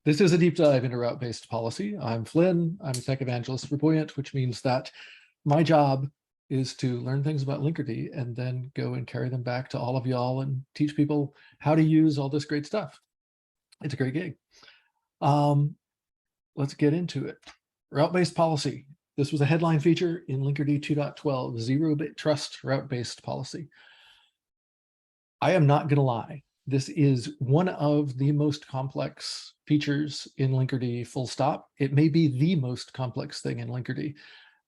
This is a deep dive into route-based policy. I'm Flynn. I'm a tech evangelist for Buoyant, which means that my job is to learn things about Linkerd and then go and carry them back to all of y'all and teach people how to use all this great stuff. It's a great gig. Let's get into it. Route-based policy. This was a headline feature in Linkerd 2.12, zero-bit trust route-based policy. I am not going to lie. This is one of the most complex features in Linkerd, full stop. It may be the most complex thing in Linkerd.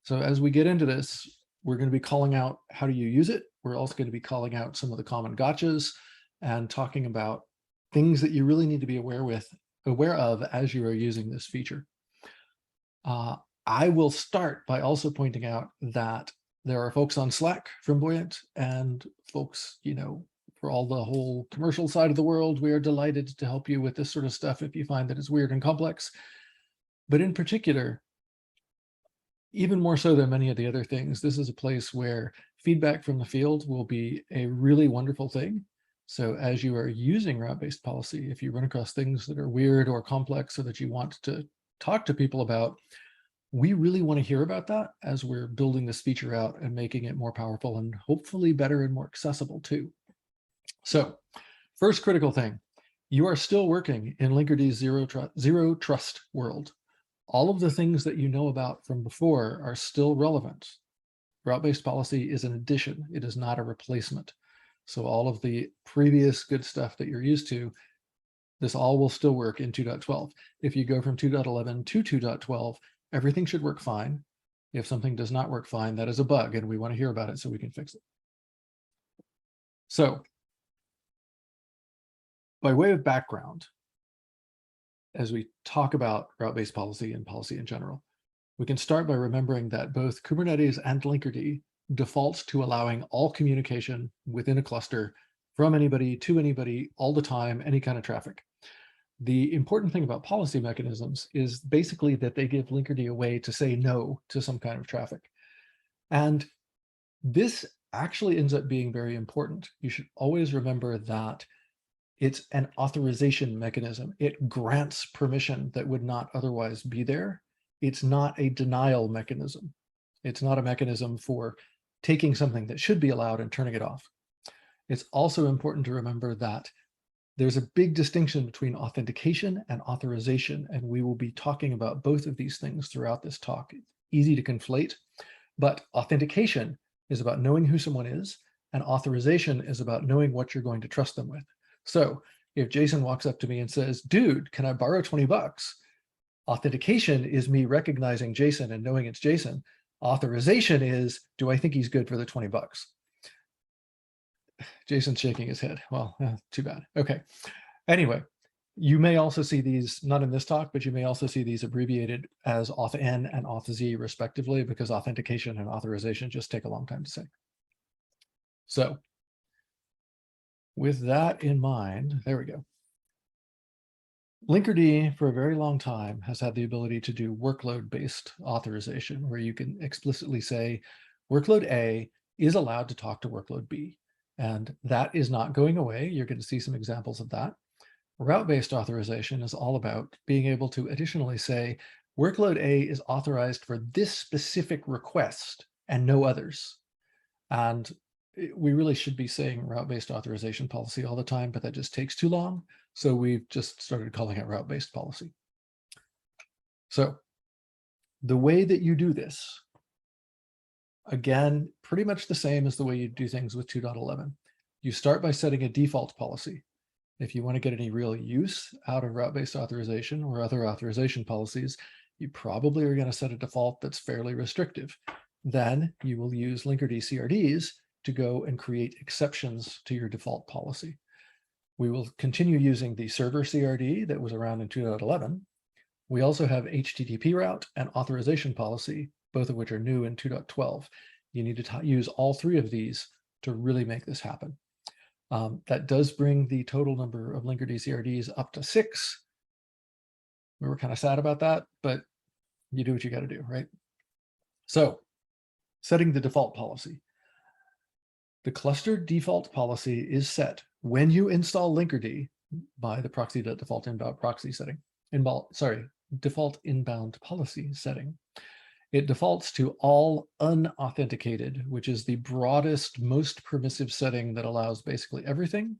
So as we get into this, we're going to be calling out how do you use it. We're also going to be calling out some of the common gotchas and talking about things that you really need to be aware of as you are using this feature. I will start by also pointing out that there are folks on Slack from Buoyant and folks, for all the whole commercial side of the world. We are delighted to help you with this sort of stuff if you find that it's weird and complex. But in particular, even more so than many of the other things, this is a place where feedback from the field will be a really wonderful thing. So as you are using route-based policy, if you run across things that are weird or complex or that you want to talk to people about, we really want to hear about that as we're building this feature out and making it more powerful and hopefully better and more accessible too. So first critical thing, you are still working in Linkerd's zero trust world. All of the things that you know about from before are still relevant. Route-based policy is an addition. It is not a replacement. So all of the previous good stuff that you're used to, this all will still work in 2.12. If you go from 2.11 to 2.12, everything should work fine. If something does not work fine, that is a bug, and we want to hear about it so we can fix it. So by way of background, as we talk about route-based policy and policy in general, we can start by remembering that both Kubernetes and Linkerd defaults to allowing all communication within a cluster from anybody to anybody all the time, any kind of traffic. The important thing about policy mechanisms is basically that they give Linkerd a way to say no to some kind of traffic. And this actually ends up being very important. You should always remember that it's an authorization mechanism. It grants permission that would not otherwise be there. It's not a denial mechanism. It's not a mechanism for taking something that should be allowed and turning it off. It's also important to remember that there's a big distinction between authentication and authorization, and we will be talking about both of these things throughout this talk. It's easy to conflate, but authentication is about knowing who someone is, and authorization is about knowing what you're going to trust them with. So if Jason walks up to me and says, dude, can I borrow 20 bucks? Authentication is me recognizing Jason and knowing it's Jason. Authorization is, do I think he's good for the 20 bucks? Jason's shaking his head. Well, too bad. Okay. Anyway, you may also see these, not in this talk, but you may also see these abbreviated as auth-n and auth-z respectively, because authentication and authorization just take a long time to say. So with that in mind, there we go. Linkerd for a very long time has had the ability to do workload-based authorization, where you can explicitly say workload A is allowed to talk to workload B. And that is not going away. You're going to see some examples of that. Route-based authorization is all about being able to additionally say workload A is authorized for this specific request and no others. And we really should be saying route-based authorization policy all the time, but that just takes too long. So we've just started calling it route-based policy. So the way that you do this, again, pretty much the same as the way you do things with 2.11. You start by setting a default policy. If you want to get any real use out of route-based authorization or other authorization policies, you probably are going to set a default that's fairly restrictive. Then you will use Linkerd CRDs to go and create exceptions to your default policy. We will continue using the server CRD that was around in 2.11. We also have HTTP route and authorization policy, both of which are new in 2.12. You need to use all three of these to really make this happen. That does bring the total number of Linkerd CRDs up to 6. We were kind of sad about that, but you do what you got to do, right? So setting the default policy. The cluster default policy is set when you install Linkerd by the proxy.default inbound proxy setting. default inbound policy setting. It defaults to all unauthenticated, which is the broadest, most permissive setting that allows basically everything.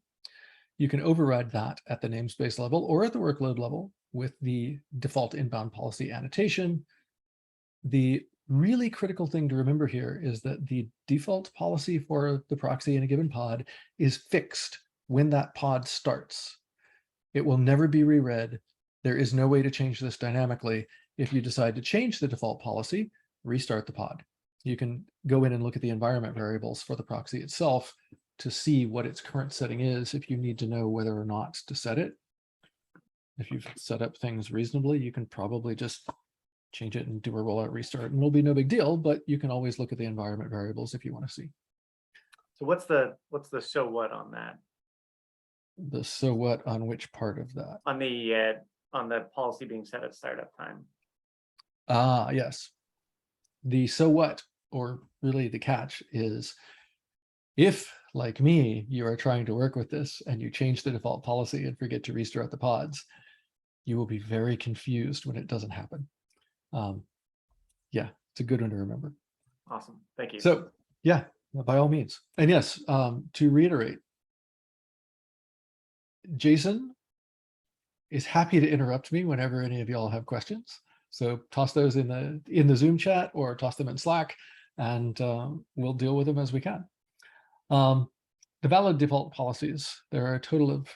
You can override that at the namespace level or at the workload level with the default inbound policy annotation. The really critical thing to remember here is that the default policy for the proxy in a given pod is fixed when that pod starts. It will never be reread. There is no way to change this dynamically. If you decide to change the default policy, restart the pod. You can go in and look at the environment variables for the proxy itself to see what its current setting is if you need to know whether or not to set it. If you've set up things reasonably, you can probably just change it and do a rollout restart, and it'll be no big deal, but you can always look at the environment variables if you want to see. So what's the so what on that? The so what on which part of that? On the policy being set at startup time. Yes. The so what, or really the catch, is if, like me, you are trying to work with this and you change the default policy and forget to restart the pods, you will be very confused when it doesn't happen. Yeah, it's a good one to remember. Awesome, thank you. So yeah, by all means. And yes, to reiterate, Jason is happy to interrupt me whenever any of y'all have questions. So toss those in the Zoom chat or toss them in Slack, and we'll deal with them as we can. The valid default policies, there are a total of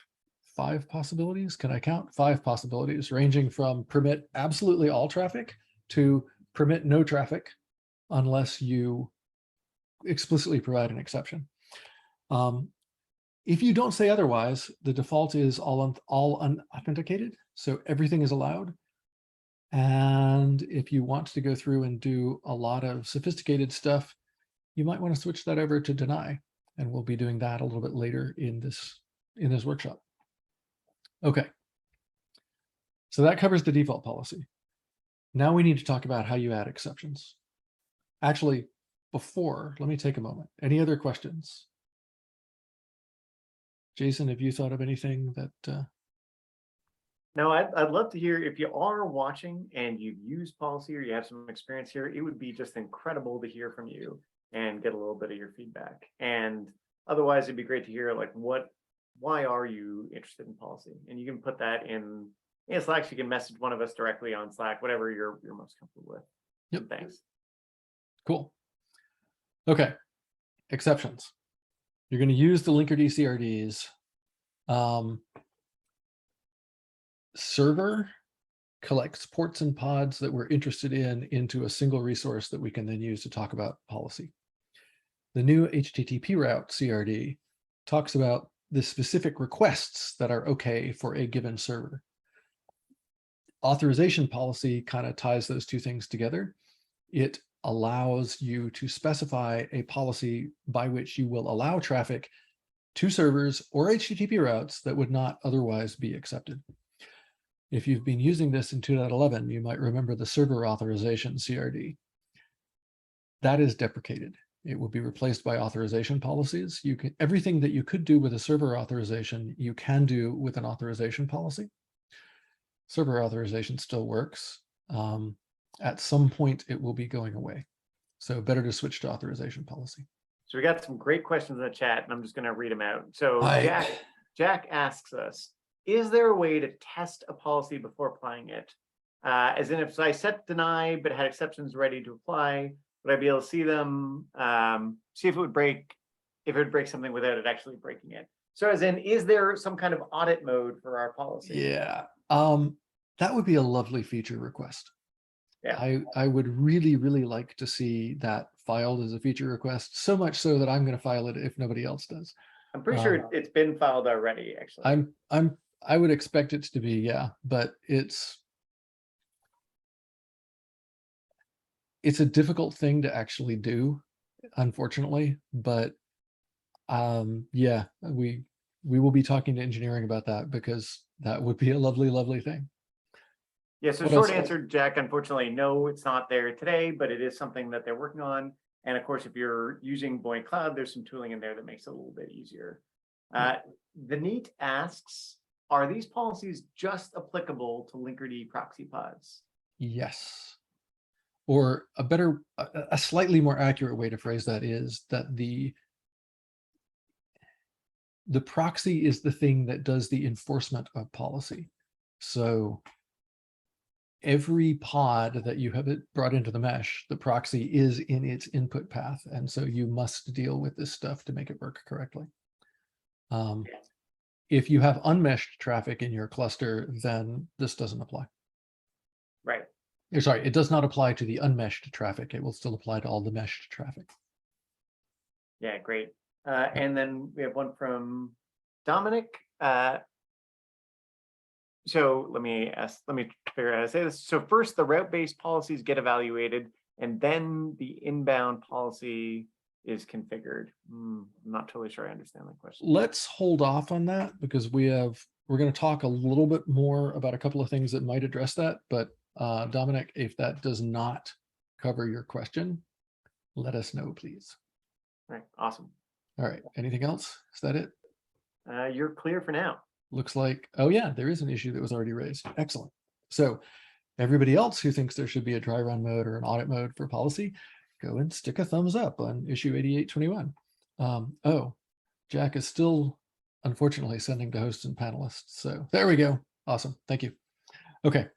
5 possibilities. Can I count? 5 possibilities, ranging from permit absolutely all traffic to permit no traffic unless you explicitly provide an exception. If you don't say otherwise, the default is all unauthenticated, so everything is allowed. And if you want to go through and do a lot of sophisticated stuff, you might want to switch that over to deny, and we'll be doing that a little bit later in this workshop. Okay, so that covers the default policy. Now we need to talk about how you add exceptions. Actually, before, let me take a moment. Any other questions? Jason, have you thought of anything that? No, I'd love to hear if you are watching and you've used policy or you have some experience here. It would be just incredible to hear from you and get a little bit of your feedback. And otherwise, it'd be great to hear like why are you interested in policy? And you can put that in Slack. You can message one of us directly on Slack, whatever you're most comfortable with. Yep. Thanks. Cool. Okay. Exceptions. You're going to use the Linkerd CRDs. Server collects ports and pods that we're interested in into a single resource that we can then use to talk about policy. The new HTTP route CRD talks about the specific requests that are okay for a given server. Authorization policy kind of ties those two things together. It allows you to specify a policy by which you will allow traffic to servers or HTTP routes that would not otherwise be accepted. If you've been using this in 2.11, you might remember the server authorization CRD. That is deprecated. It will be replaced by authorization policies. You can, everything that you could do with a server authorization, you can do with an authorization policy. Server authorization still works. At some point, it will be going away. So better to switch to authorization policy. So we got some great questions in the chat, and I'm just going to read them out. So Jack asks us, is there a way to test a policy before applying it? As in, if I set deny but had exceptions ready to apply, would I be able to see them, see if it would break something without it actually breaking it? So as in, is there some kind of audit mode for our policy? Yeah, that would be a lovely feature request. Yeah. I would really, really like to see that filed as a feature request, so much so that I'm going to file it if nobody else does. I'm pretty sure it's been filed already, actually. I would expect it to be, yeah, but it's a difficult thing to actually do, unfortunately. But yeah, we will be talking to engineering about that, because that would be a lovely, lovely thing. Yeah, so short answer, Jack, unfortunately, no, it's not there today, but it is something that they're working on. And of course, if you're using Buoyant Cloud, there's some tooling in there that makes it a little bit easier. The NEAT asks, are these policies just applicable to Linkerd proxy pods? Yes. Or a slightly more accurate way to phrase that is that the proxy is the thing that does the enforcement of policy. So every pod that you have brought into the mesh, the proxy is in its input path. And so you must deal with this stuff to make it work correctly. If you have unmeshed traffic in your cluster, then this doesn't apply. Right. Sorry, it does not apply to the unmeshed traffic. It will still apply to all the meshed traffic. Yeah, great. And then we have one from Dominic. So let me figure out how to say this. So first, the route-based policies get evaluated, and then the inbound policy is configured. I'm not totally sure I understand that question. Let's hold off on that because we're going to talk a little bit more about a couple of things that might address that. But Dominic, if that does not cover your question, let us know, please. All right, awesome. All right, anything else? Is that it? You're clear for now. Looks like, oh yeah, there is an issue that was already raised. Excellent. So everybody else who thinks there should be a dry run mode or an audit mode for policy, go and stick a thumbs up on issue 8821. Oh, Jack is still, unfortunately, sending to hosts and panelists. So there we go. Awesome. Thank you. Okay,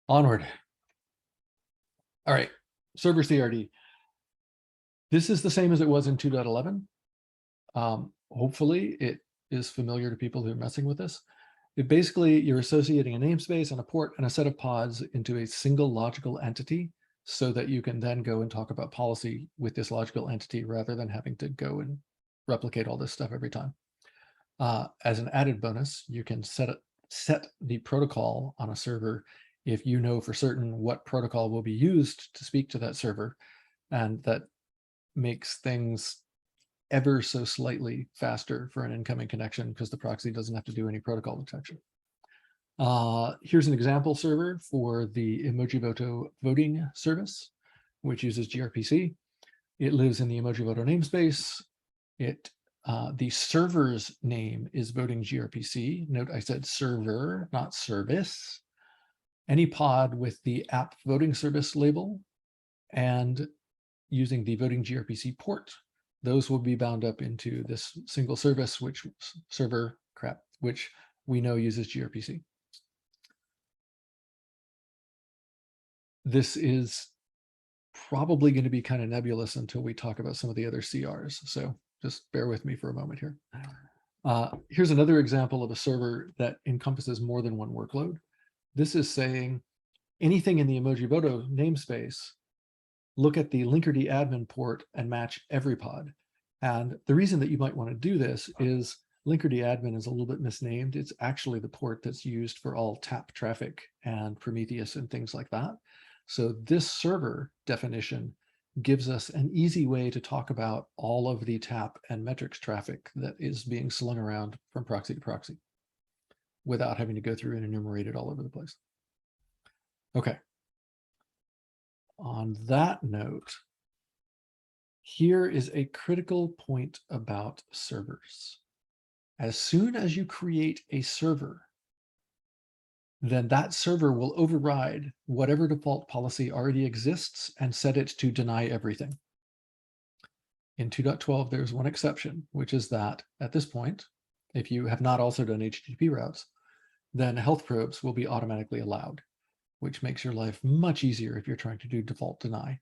onward. All right, server CRD. This is the same as it was in 2.11. Hopefully it is familiar to people who are messing with this. Basically, you're associating a namespace and a port and a set of pods into a single logical entity so that you can then go and talk about policy with this logical entity rather than having to go and replicate all this stuff every time. As an added bonus, you can set the protocol on a server if you know for certain what protocol will be used to speak to that server, and that makes things ever so slightly faster for an incoming connection because the proxy doesn't have to do any protocol detection. Here's an example server for the Emojivoto voting service, which uses gRPC. It lives in the Emojivoto namespace. The server's name is voting gRPC. Note I said server, not service. Any pod with the app voting service label and using the voting gRPC port, those will be bound up into this single service, which we know uses gRPC. This is probably going to be kind of nebulous until we talk about some of the other CRs. So just bear with me for a moment here. Here's another example of a server that encompasses more than one workload. This is saying anything in the Emojivoto namespace, look at the Linkerd admin port and match every pod. And the reason that you might want to do this is Linkerd admin is a little bit misnamed. It's actually the port that's used for all tap traffic and Prometheus and things like that. So this server definition gives us an easy way to talk about all of the tap and metrics traffic that is being slung around from proxy to proxy without having to go through and enumerate it all over the place. Okay. On that note, here is a critical point about servers. As soon as you create a server, then that server will override whatever default policy already exists and set it to deny everything. In 2.12, there's one exception, which is that at this point, if you have not also done HTTP routes, then health probes will be automatically allowed, which makes your life much easier if you're trying to do default deny.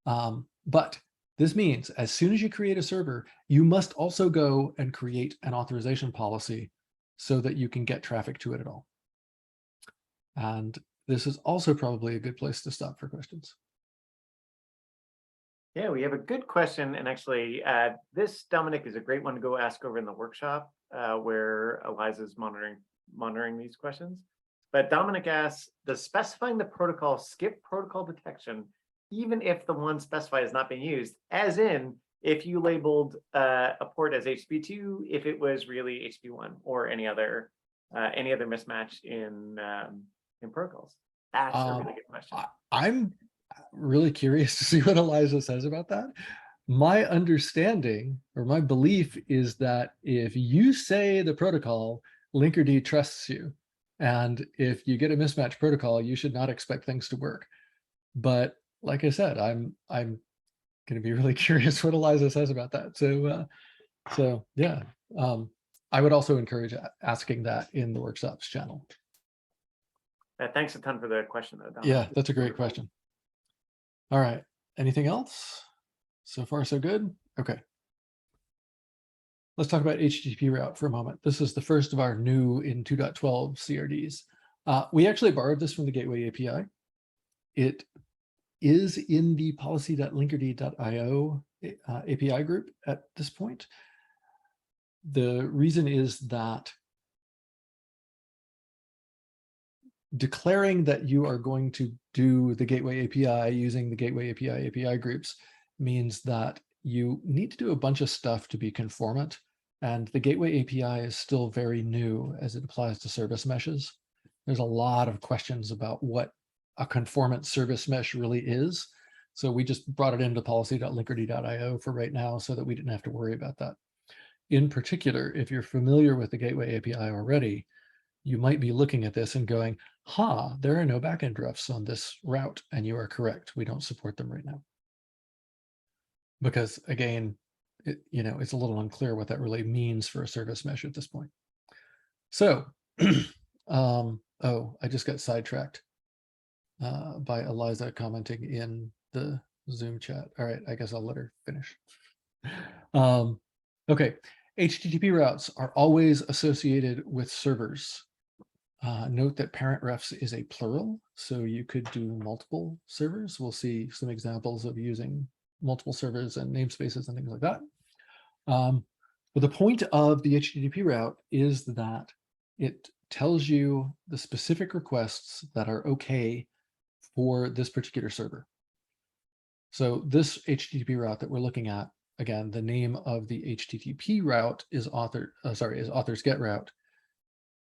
But this means as soon as you create a server, you must also go and create an authorization policy so that you can get traffic to it at all. And this is also probably a good place to stop for questions. Yeah, we have a good question. And actually, this, Dominic, is a great one to go ask over in the workshop where Eliza's monitoring these questions. But Dominic asks, does specifying the protocol skip protocol detection even if the one specified is not being used? As in, if you labeled a port as HTTP2, if it was really HTTP1 or any other mismatch in protocols? That's a really good question. I'm really curious to see what Eliza says about that. My understanding or my belief is that if you say the protocol, Linkerd trusts you. And if you get a mismatch protocol, you should not expect things to work. But like I said, I'm going to be really curious what Eliza says about that. So yeah, I would also encourage asking that in the workshops channel. Thanks a ton for the question, though, Donna. Yeah, that's a great question. All right. Anything else? So far, so good. Okay. Let's talk about HTTP route for a moment. This is the first of our new in 2.12 CRDs. We actually borrowed this from the Gateway API. It is in the policy.linkerd.io API group at this point. The reason is that declaring that you are going to do the Gateway API using the Gateway API groups means that you need to do a bunch of stuff to be conformant. And the Gateway API is still very new as it applies to service meshes. There's a lot of questions about what a conformant service mesh really is. So we just brought it into policy.linkerd.io for right now so that we didn't have to worry about that. In particular, if you're familiar with the Gateway API already, you might be looking at this and going, there are no backend refs on this route. And you are correct. We don't support them right now. Because again, it's a little unclear what that really means for a service mesh at this point. So, I just got sidetracked by Eliza commenting in the Zoom chat. All right, I guess I'll let her finish. Okay, HTTP routes are always associated with servers. Note that parent refs is a plural, so you could do multiple servers. We'll see some examples of using multiple servers and namespaces and things like that. But the point of the HTTP route is that it tells you the specific requests that are okay for this particular server. So this HTTP route that we're looking at, again, the name of the HTTP route is authors get route.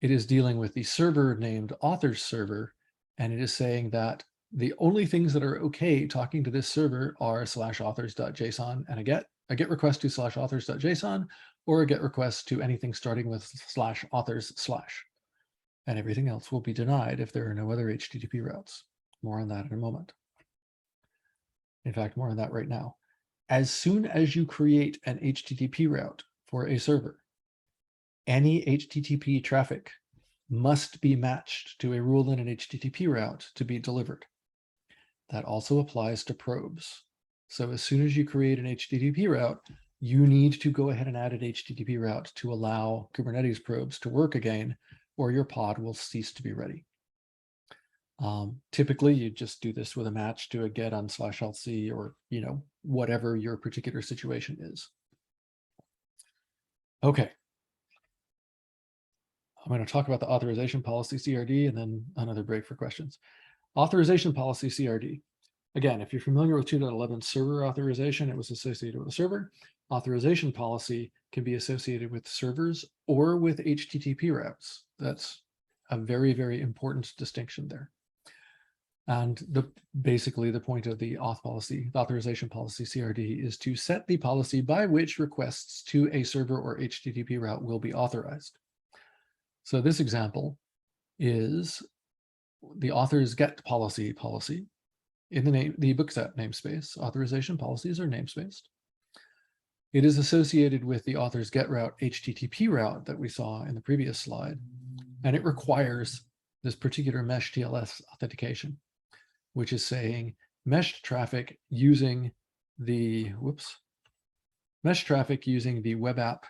It is dealing with the server named authors server, and it is saying that the only things that are okay talking to this server are /authors.json and a get request to /authors.json or a get request to anything starting with /authors/. And everything else will be denied if there are no other HTTP routes. More on that in a moment. In fact, more on that right now. As soon as you create an HTTP route for a server, any HTTP traffic must be matched to a rule in an HTTP route to be delivered. That also applies to probes. So as soon as you create an HTTP route, you need to go ahead and add an HTTP route to allow Kubernetes probes to work again, or your pod will cease to be ready. Typically, you just do this with a match to a get on /lc or whatever your particular situation is. Okay. I'm going to talk about the Authorization Policy CRD and then another break for questions. Authorization Policy CRD. Again, if you're familiar with 2.11 server authorization, it was associated with a server. Authorization policy can be associated with servers or with HTTP routes. That's a very, very important distinction there. And basically the point of the auth policy, the authorization policy CRD, is to set the policy by which requests to a server or HTTP route will be authorized. So this example is the authors get policy in the bookset namespace. Authorization policies are namespaced. It is associated with the authors get route HTTP route that we saw in the previous slide, and it requires this particular mesh TLS authentication, which is saying mesh traffic using the web app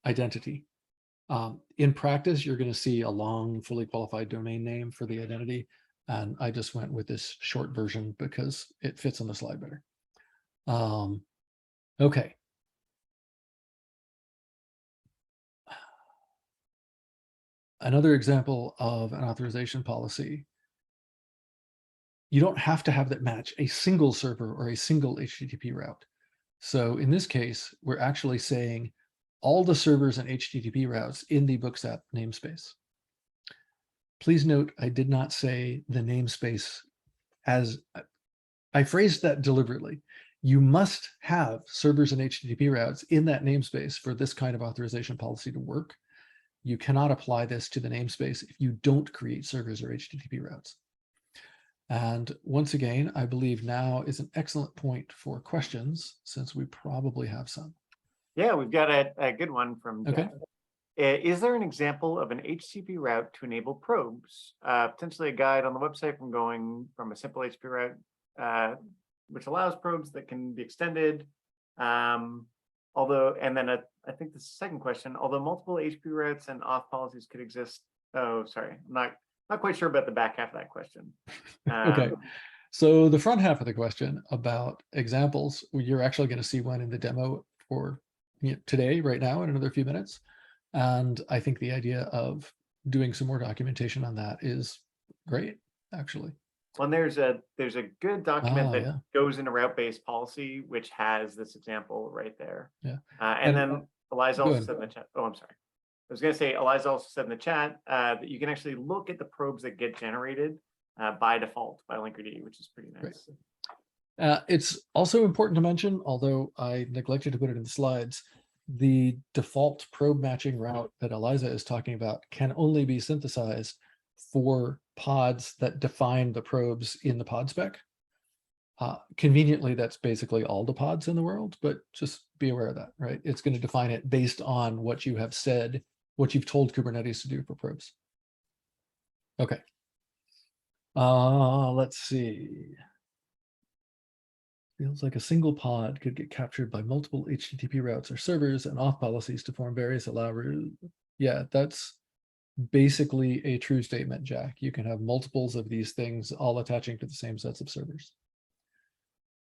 identity. In practice, you're going to see a long, fully qualified domain name for the identity, and I just went with this short version because it fits on the slide better. Okay. Another example of an authorization policy. You don't have to have that match a single server or a single HTTP route. So in this case, we're actually saying all the servers and HTTP routes in the bookset namespace. Please note, I did not say the namespace as, I phrased that deliberately. You must have servers and HTTP routes in that namespace for this kind of authorization policy to work. You cannot apply this to the namespace if you don't create servers or HTTP routes. And once again, I believe now is an excellent point for questions, since we probably have some. Yeah, we've got a good one from Okay. Jeff. Is there an example of an HTTP route to enable probes? Potentially a guide on the website from going from a simple HTTP route, which allows probes that can be extended. Although, and then I think the second question, although multiple HTTP routes and auth policies could exist. Oh, sorry, I'm not quite sure about the back half of that question. Okay. So the front half of the question about examples, you're actually going to see one in the demo for today, right now, in another few minutes. And I think the idea of doing some more documentation on that is great, actually. Well, there's a good document that yeah. goes into route-based policy, which has this example right there. Yeah. And then Eliza also ahead. said in the chat. Oh, I'm sorry. I was going to say, Eliza also said in the chat that you can actually look at the probes that get generated by default by Linkerd, which is pretty nice. Right. It's also important to mention, although I neglected to put it in the slides, the default probe matching route that Eliza is talking about can only be synthesized for pods that define the probes in the pod spec. Conveniently, that's basically all the pods in the world, but just be aware of that, right? It's going to define it based on what you have said, what you've told Kubernetes to do for probes. Okay. Let's see. Feels like a single pod could get captured by multiple HTTP routes or servers and auth policies to form various allow routes. Yeah, that's basically a true statement, Jack. You can have multiples of these things all attaching to the same sets of servers.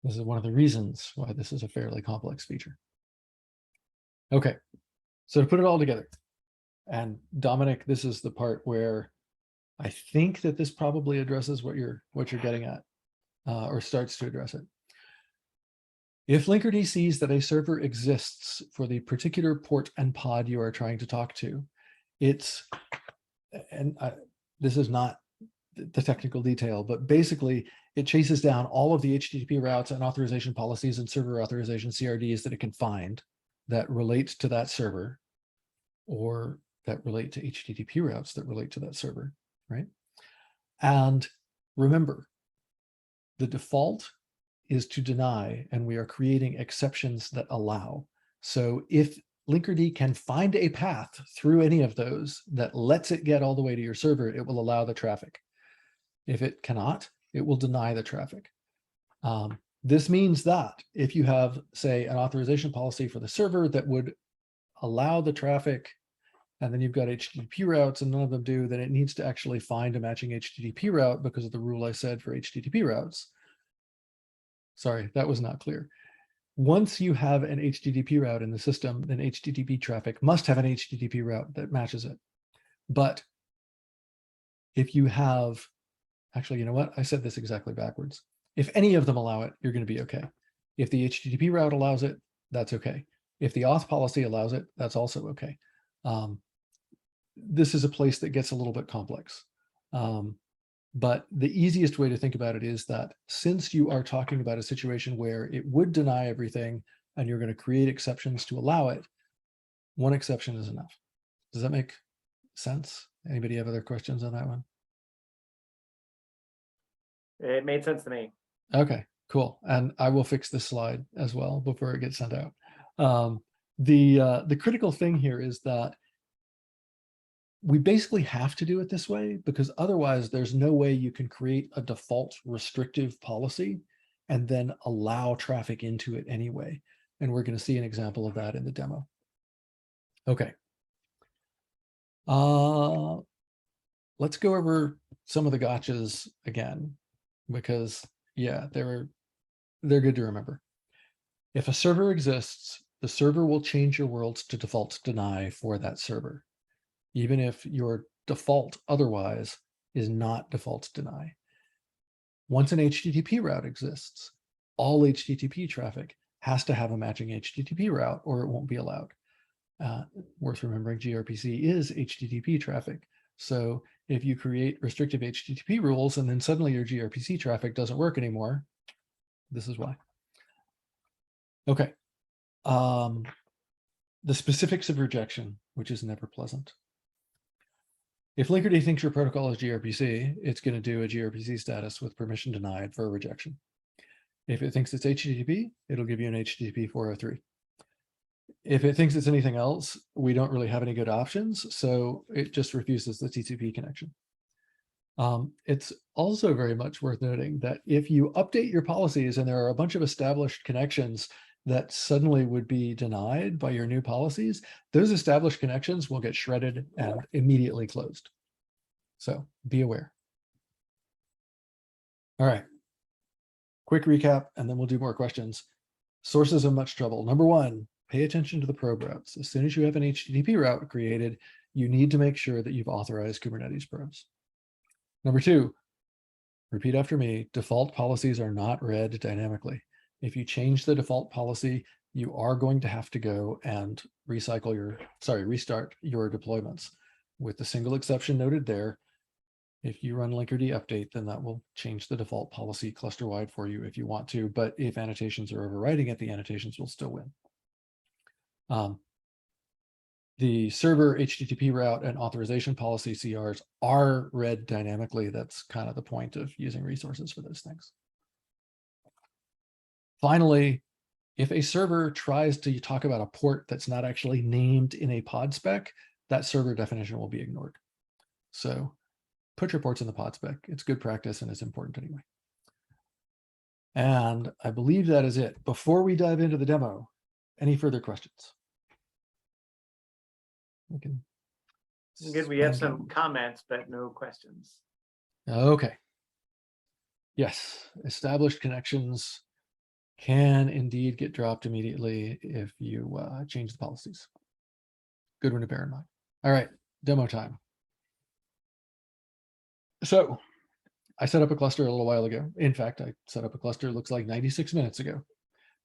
This is one of the reasons why this is a fairly complex feature. Okay, so to put it all together, and Dominic, this is the part where I think that this probably addresses what you're getting at, or starts to address it. If Linkerd sees that a server exists for the particular port and pod you are trying to talk to, this is not the technical detail, but basically it chases down all of the HTTP routes and authorization policies and server authorization CRDs that it can find that relate to that server, or that relate to HTTP routes that relate to that server, right? And remember, the default is to deny, and we are creating exceptions that allow. So if Linkerd can find a path through any of those that lets it get all the way to your server, it will allow the traffic. If it cannot, it will deny the traffic. This means that if you have, say, an authorization policy for the server that would allow the traffic, and then you've got HTTP routes and none of them do, then it needs to actually find a matching HTTP route because of the rule I said for HTTP routes. Sorry, that was not clear. Once you have an HTTP route in the system, then HTTP traffic must have an HTTP route that matches it. But if you have, actually, you know what? I said this exactly backwards. If any of them allow it, you're going to be okay. If the HTTP route allows it, that's okay. If the auth policy allows it, that's also okay. This is a place that gets a little bit complex. But the easiest way to think about it is that since you are talking about a situation where it would deny everything and you're going to create exceptions to allow it, one exception is enough. Does that make sense? Anybody have other questions on that one? It made sense to me. Okay, cool. And I will fix this slide as well before it gets sent out. The critical thing here is that we basically have to do it this way, because otherwise there's no way you can create a default restrictive policy and then allow traffic into it anyway. And we're going to see an example of that in the demo. Okay. Let's go over some of the gotchas again, because yeah, they're good to remember. If a server exists, the server will change your worlds to default deny for that server, even if your default otherwise is not default deny. Once an HTTP route exists, all HTTP traffic has to have a matching HTTP route or it won't be allowed. Worth remembering, gRPC is HTTP traffic. So if you create restrictive HTTP rules and then suddenly your gRPC traffic doesn't work anymore, this is why. Okay. The specifics of rejection, which is never pleasant. If Linkerd thinks your protocol is gRPC, it's going to do a gRPC status with permission denied for a rejection. If it thinks it's HTTP, it'll give you an HTTP 403. If it thinks it's anything else, we don't really have any good options, so it just refuses the TCP connection. It's also very much worth noting that if you update your policies and there are a bunch of established connections that suddenly would be denied by your new policies, those established connections will get shredded and immediately closed. So be aware. All right. Quick recap, and then we'll do more questions. Sources of much trouble. Number one, pay attention to the probe routes. As soon as you have an HTTP route created, you need to make sure that you've authorized Kubernetes probes. Number two, repeat after me, default policies are not read dynamically. If you change the default policy, you are going to have to go and restart your deployments. With the single exception noted there, if you run Linkerd update, then that will change the default policy cluster-wide for you if you want to, but if annotations are overriding it, the annotations will still win. The server HTTP route and authorization policy CRs are read dynamically. That's kind of the point of using resources for those things. Finally, if a server tries to talk about a port that's not actually named in a pod spec, that server definition will be ignored. So put your ports in the pod spec. It's good practice and it's important anyway. And I believe that is it. Before we dive into the demo, any further questions? Good. We have some comments, but no questions. Okay. Yes, established connections can indeed get dropped immediately if you change the policies. Good one to bear in mind. All right, demo time. So I set up a cluster a little while ago. In fact, I set up a cluster, looks like 96 minutes ago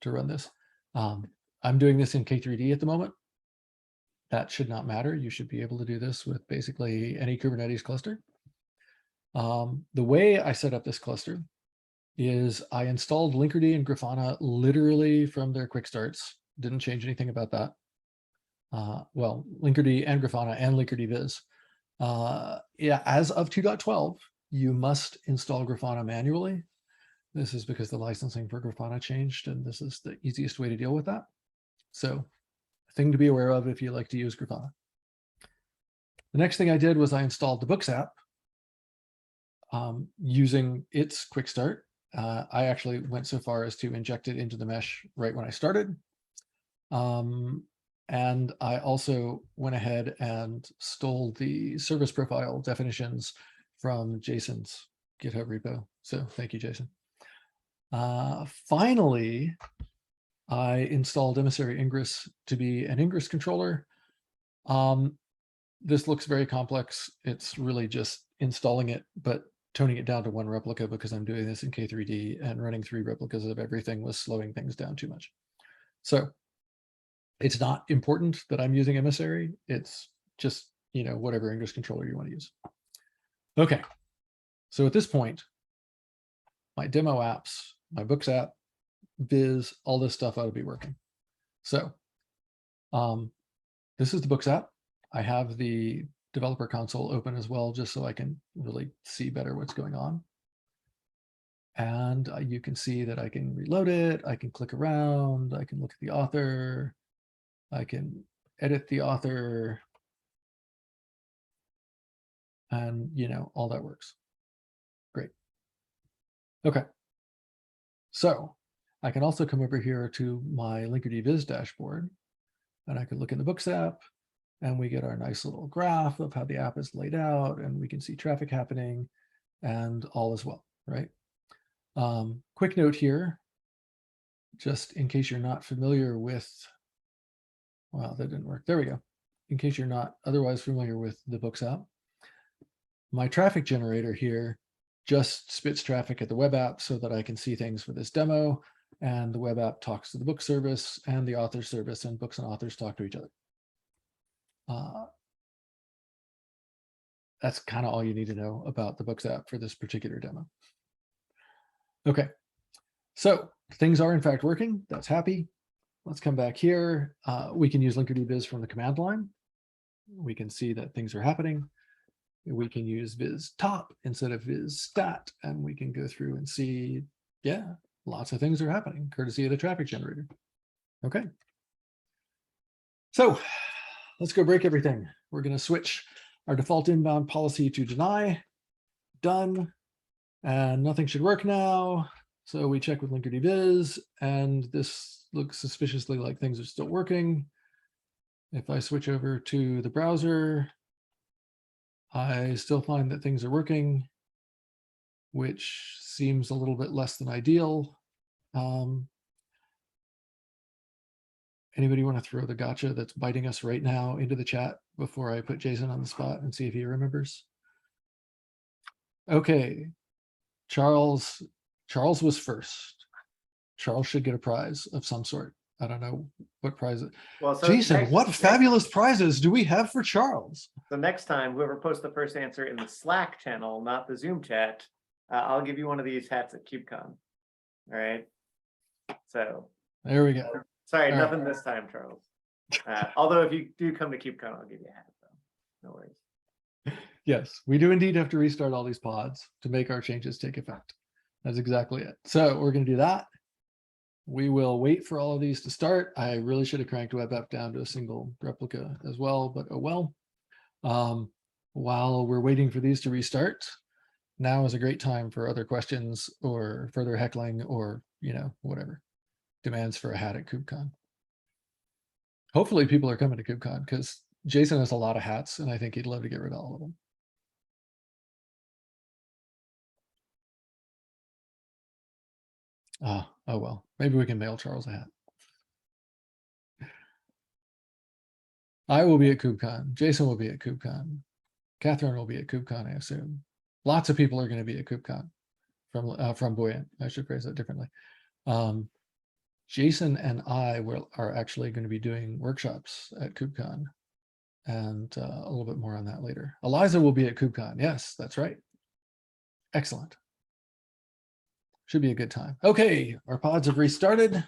to run this. I'm doing this in K3D at the moment. That should not matter. You should be able to do this with basically any Kubernetes cluster. The way I set up this cluster is I installed Linkerd and Grafana literally from their quick starts. Didn't change anything about that. Well, Linkerd and Grafana and Linkerd Viz. Yeah, as of 2.12, you must install Grafana manually. This is because the licensing for Grafana changed, and this is the easiest way to deal with that. So, thing to be aware of if you like to use Grafana. The next thing I did was I installed the Books app using its quick start. I actually went so far as to inject it into the mesh right when I started. And I also went ahead and stole the service profile definitions from Jason's GitHub repo. So thank you, Jason. Finally, I installed Emissary Ingress to be an Ingress controller. This looks very complex. It's really just installing it, but toning it down to one replica because I'm doing this in K3D, and running 3 replicas of everything was slowing things down too much. So it's not important that I'm using Emissary. It's just, you know, whatever Ingress controller you want to use. Okay. So at this point, my demo apps, my Books app, Viz, all this stuff ought to be working. So this is the Books app. I have the developer console open as well, just so I can really see better what's going on. And you can see that I can reload it. I can click around. I can look at the author. I can edit the author. And, you know, all that works. Great. Okay. So I can also come over here to my Linkerd Viz dashboard, and I can look in the Books app, and we get our nice little graph of how the app is laid out, and we can see traffic happening and all as well, right? Quick note here, just in case you're not familiar with, well, that didn't work. There we go. In case you're not otherwise familiar with the Books app, my traffic generator here just spits traffic at the web app so that I can see things for this demo, and the web app talks to the book service and the author service, and books and authors talk to each other. That's kind of all you need to know about the Books app for this particular demo. Okay, so things are in fact working. That's happy. Let's come back here. We can use Linkerd Viz from the command line. We can see that things are happening. We can use viz top instead of viz stat, and we can go through and see, yeah, lots of things are happening courtesy of the traffic generator. Okay. So let's go break everything. We're going to switch our default inbound policy to deny. Done. And nothing should work now. So we check with Linkerd viz, and this looks suspiciously like things are still working. If I switch over to the browser, I still find that things are working, which seems a little bit less than ideal. Anybody want to throw the gotcha that's biting us right now into the chat before I put Jason on the spot and see if he remembers? Okay, Charles was first. Charles should get a prize of some sort. I don't know what prize. Well, so Jason, what fabulous prizes do we have for Charles? So next time, whoever posts the first answer in the Slack channel, not the Zoom chat, I'll give you one of these hats at KubeCon. All right. So there we go. Sorry, nothing this time, Charles. Although if you do come to KubeCon, I'll give you a hat, though. No worries. Yes, we do indeed have to restart all these pods to make our changes take effect. That's exactly it. So we're going to do that. We will wait for all of these to start. I really should have cranked web app down to a single replica as well, but oh well. While we're waiting for these to restart, now is a great time for other questions or further heckling or, you know, whatever. Demands for a hat at KubeCon. Hopefully people are coming to KubeCon because Jason has a lot of hats and I think he'd love to get rid of all of them. Oh well, maybe we can mail Charles a hat. I will be at KubeCon. Jason will be at KubeCon. Catherine will be at KubeCon, I assume. Lots of people are going to be at KubeCon from Buoyant. I should phrase that differently. Jason and I are actually going to be doing workshops at KubeCon, and a little bit more on that later. Eliza will be at KubeCon. Yes, that's right. Excellent. Should be a good time. Okay, our pods have restarted,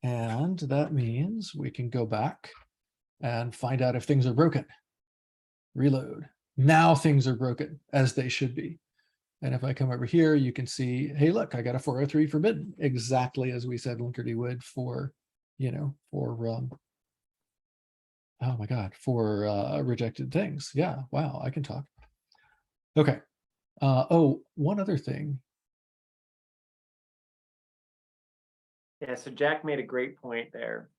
and that means we can go back and find out if things are broken. Reload. Now things are broken, as they should be. And if I come over here, you can see, hey, look, I got a 403 forbidden, exactly as we said Linkerd would for, you know, for, oh my God, for rejected things. Yeah, wow, I can talk. Okay. Oh, one other thing. Yeah, so Jack made a great point there.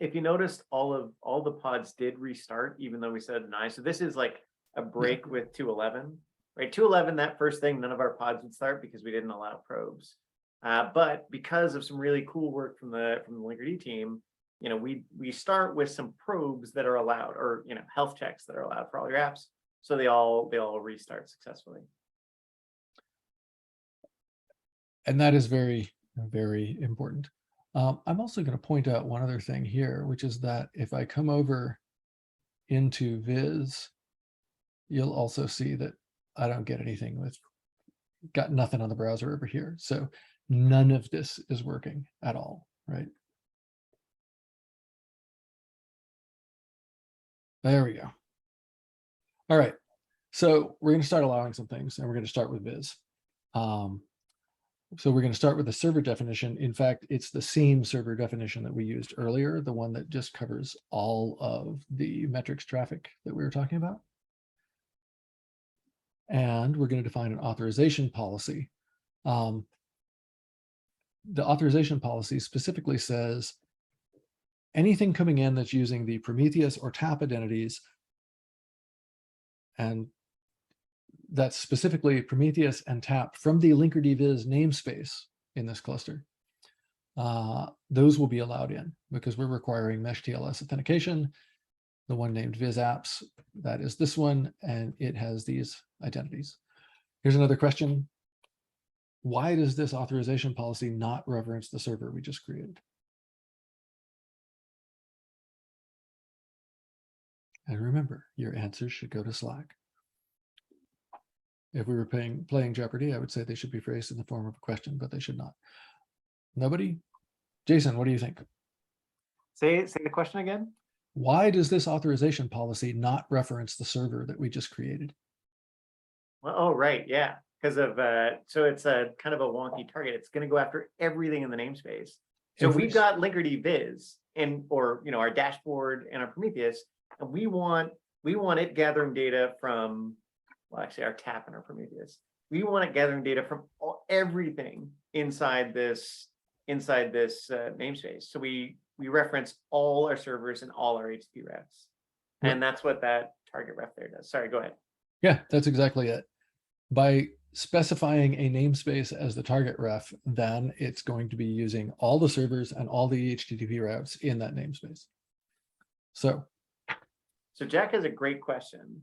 If you noticed, all the pods did restart, even though we said deny. So this is like a break with 211. Right, 211, that first thing, none of our pods would start because we didn't allow probes. But because of some really cool work from the Linkerd team, you know, we start with some probes that are allowed, or you know, health checks that are allowed for all your apps, so they all restart successfully. And that is very, very important. I'm also going to point out one other thing here, which is that if I come over into Viz, you'll also see that I don't get anything with, got nothing on the browser over here. So none of this is working at all, right? There we go. All right, so we're going to start allowing some things, and we're going to start with Viz. So we're going to start with the server definition. In fact, it's the same server definition that we used earlier, the one that just covers all of the metrics traffic that we were talking about. And we're going to define an authorization policy. The authorization policy specifically says anything coming in that's using the Prometheus or TAP identities, and that's specifically Prometheus and TAP from the Linkerd viz namespace in this cluster. Those will be allowed in because we're requiring mesh TLS authentication. The one named viz apps, that is this one, and it has these identities. Here's another question. Why does this authorization policy not reference the server we just created? And remember, your answers should go to Slack. If we were playing Jeopardy, I would say they should be phrased in the form of a question, but they should not. Nobody? Jason, what do you think? Say the question again. Why does this authorization policy not reference the server that we just created? Well, oh, right, yeah, because of so it's a kind of a wonky target. It's going to go after everything in the namespace. So we've got Linkerd Viz and or our dashboard and our Prometheus, and we want it gathering data from, well, actually our tap and our Prometheus. We want it gathering data from everything inside this namespace. So we reference all our servers and all our HTTP refs, and that's what that target ref there does. Sorry, go ahead. Yeah, that's exactly it. By specifying a namespace as the target ref, then it's going to be using all the servers and all the HTTP routes in that namespace. So Jack has a great question.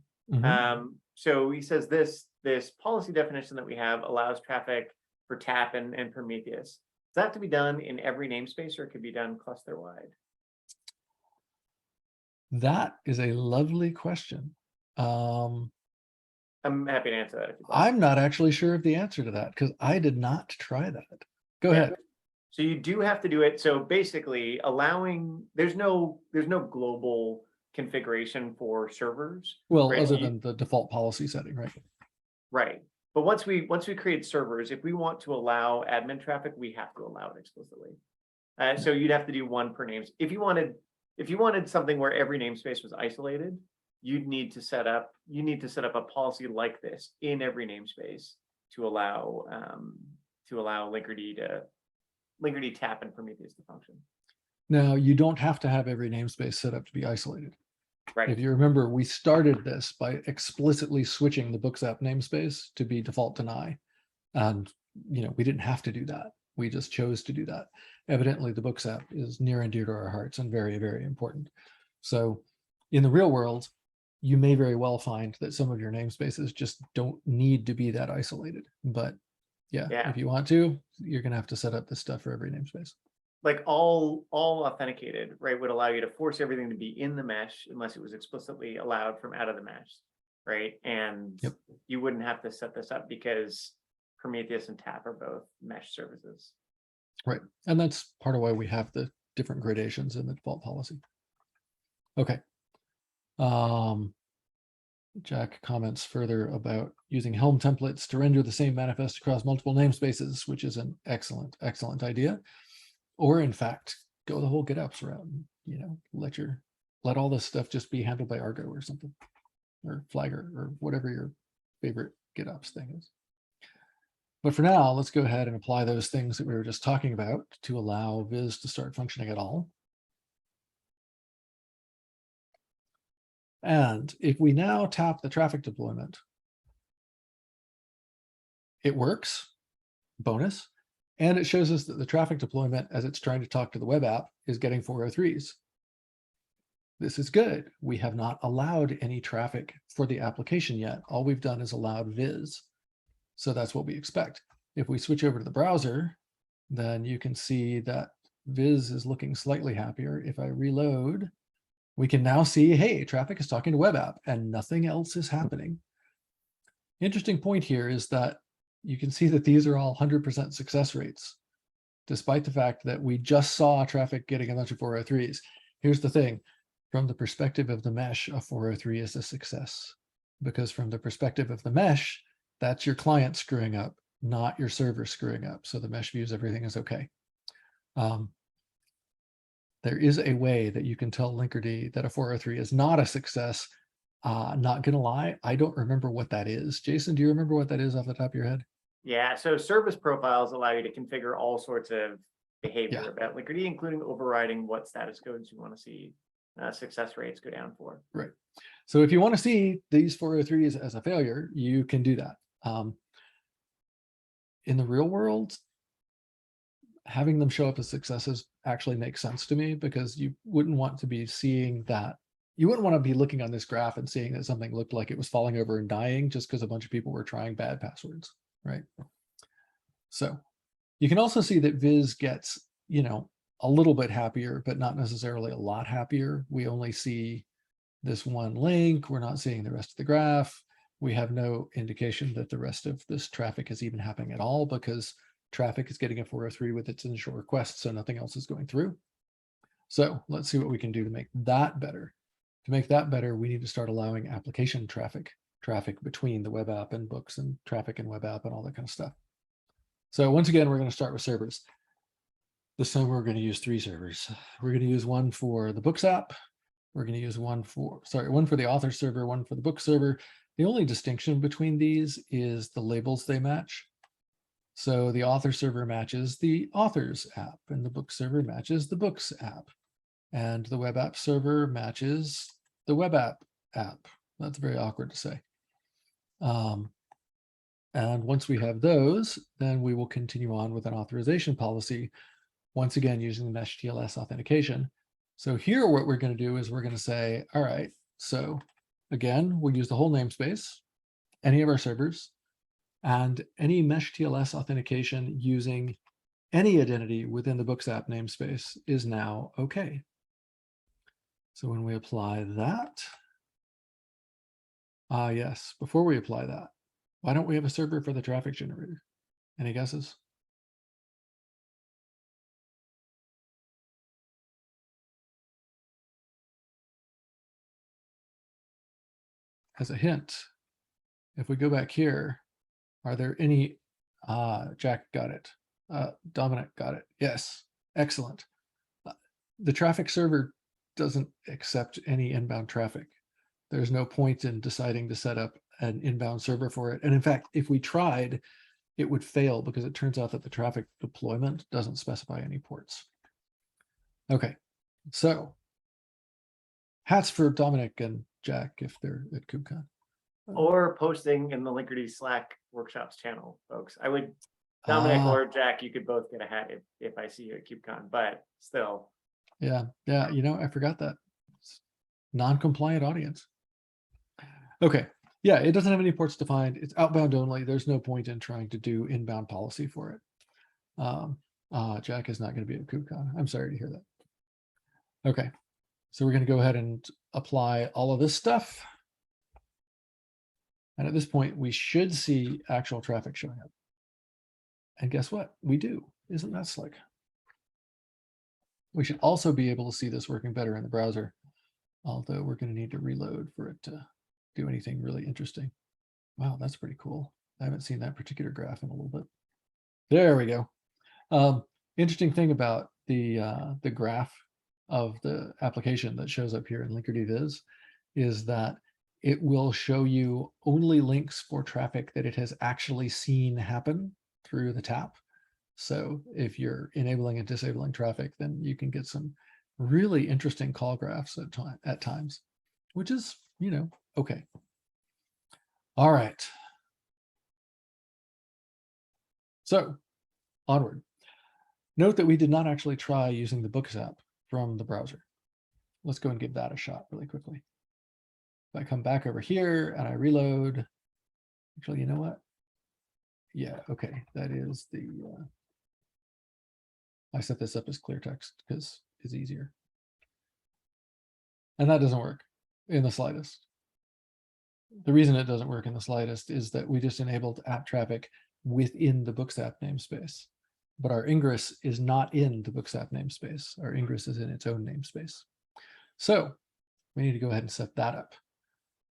So he says this policy definition that we have allows traffic for tap and Prometheus. Is that to be done in every namespace, or it could be done cluster wide? That is a lovely question. I'm happy to answer that if you'd like. I'm not actually sure of the answer to that because I did not try that. Go ahead. So you do have to do it. So basically allowing, there's no global configuration for servers. Well, right? Other than the default policy setting, right? Right. But once we create servers, if we want to allow admin traffic, we have to allow it explicitly. So you'd have to do one per names. If you wanted something where every namespace was isolated, you'd need to set up a policy like this in every namespace to allow Linkerd tap and Prometheus to function. Now, you don't have to have every namespace set up to be isolated. Right. If you remember, we started this by explicitly switching the Books app namespace to be default deny. And, we didn't have to do that. We just chose to do that. Evidently, the Books app is near and dear to our hearts and very, very important. So in the real world, you may very well find that some of your namespaces just don't need to be that isolated. But yeah, if you want to, you're going to have to set up this stuff for every namespace. Like all authenticated, right, would allow you to force everything to be in the mesh unless it was explicitly allowed from out of the mesh, right? And you wouldn't have to set this up because Prometheus and tap are both mesh services. Right. And that's part of why we have the different gradations in the default policy. Okay. Jack comments further about using Helm templates to render the same manifest across multiple namespaces, which is an excellent, excellent idea. Or in fact, go the whole GitOps route and, let all this stuff just be handled by Argo or something, or Flagger, or whatever your favorite GitOps thing is. But for now, let's go ahead and apply those things that we were just talking about to allow Viz to start functioning at all. And if we now tap the traffic deployment, it works, bonus, and it shows us that the traffic deployment, as it's trying to talk to the web app, is getting 403s. This is good. We have not allowed any traffic for the application yet. All we've done is allowed Viz. So that's what we expect. If we switch over to the browser, then you can see that Viz is looking slightly happier. If I reload, we can now see, hey, traffic is talking to web app and nothing else is happening. Interesting point here is that you can see that these are all 100% success rates, despite the fact that we just saw traffic getting a bunch of 403s. Here's the thing, from the perspective of the mesh, a 403 is a success, because from the perspective of the mesh, that's your client screwing up, not your server screwing up. So the mesh views everything is okay. There is a way that you can tell Linkerd that a 403 is not a success. Not gonna lie, I don't remember what that is. Jason, do you remember what that is off the top of your head? Yeah, so service profiles allow you to configure all sorts of behavior about Linkerd, including overriding what status codes you want to see success rates go down for. Right. So if you want to see these 403s as a failure, you can do that. In the real world, having them show up as successes actually makes sense to me, because you wouldn't want to be seeing that. You wouldn't want to be looking on this graph and seeing that something looked like it was falling over and dying just because a bunch of people were trying bad passwords, right? So you can also see that Viz gets, a little bit happier, but not necessarily a lot happier. We only see this one link. We're not seeing the rest of the graph. We have no indication that the rest of this traffic is even happening at all, because traffic is getting a 403 with its initial request, so nothing else is going through. So let's see what we can do to make that better. To make that better, we need to start allowing application traffic traffic between the web app and books and traffic and web app and all that kind of stuff. So once again, we're going to start with servers. This time we're going to use 3 servers. We're going to use one for the books app. We're going to use one for the author server, one for the book server. The only distinction between these is the labels they match. So the author server matches the authors app, and the book server matches the books app. And the web app server matches the web app app. That's very awkward to say. And once we have those, then we will continue on with an authorization policy, once again using the mesh TLS authentication. So here what we're going to do is we're going to say, all right, so again, we'll use the whole namespace, any of our servers, and any mesh TLS authentication using any identity within the books app namespace is now okay. So when we apply that, yes, before we apply that, why don't we have a server for the traffic generator? Any guesses? As a hint, if we go back here, are there any, Jack got it. Dominic got it. Yes, excellent. The traffic server doesn't accept any inbound traffic. There's no point in deciding to set up an inbound server for it. And in fact, if we tried, it would fail because it turns out that the traffic deployment doesn't specify any ports. Okay, so hats for Dominic and Jack if they're at KubeCon. Or posting in the Linkerd Slack workshops channel, folks. I would, Dominic or Jack, you could both get a hat if I see you at KubeCon, but still. Yeah, you know, I forgot that. Non-compliant audience. Okay, yeah, it doesn't have any ports defined. It's outbound only. There's no point in trying to do inbound policy for it. Jack is not going to be at KubeCon. I'm sorry to hear that. Okay, so we're going to go ahead and apply all of this stuff. And at this point, we should see actual traffic showing up. And guess what? We do. Isn't that slick? We should also be able to see this working better in the browser, although we're going to need to reload for it to do anything really interesting. Wow, that's pretty cool. I haven't seen that particular graph in a little bit. There we go. Interesting thing about the graph of the application that shows up here in Linkerd Viz is that it will show you only links for traffic that it has actually seen happen through the tap. So if you're enabling and disabling traffic, then you can get some really interesting call graphs at times, which is, you know, okay. All right. So onward. Note that we did not actually try using the Books app from the browser. Let's go and give that a shot really quickly. If I come back over here and I reload, actually, you know what? Yeah, okay, that is the, I set this up as clear text because it's easier. And that doesn't work in the slightest. The reason it doesn't work in the slightest is that we just enabled app traffic within the Books app namespace, but our ingress is not in the Books app namespace. Our ingress is in its own namespace. So we need to go ahead and set that up.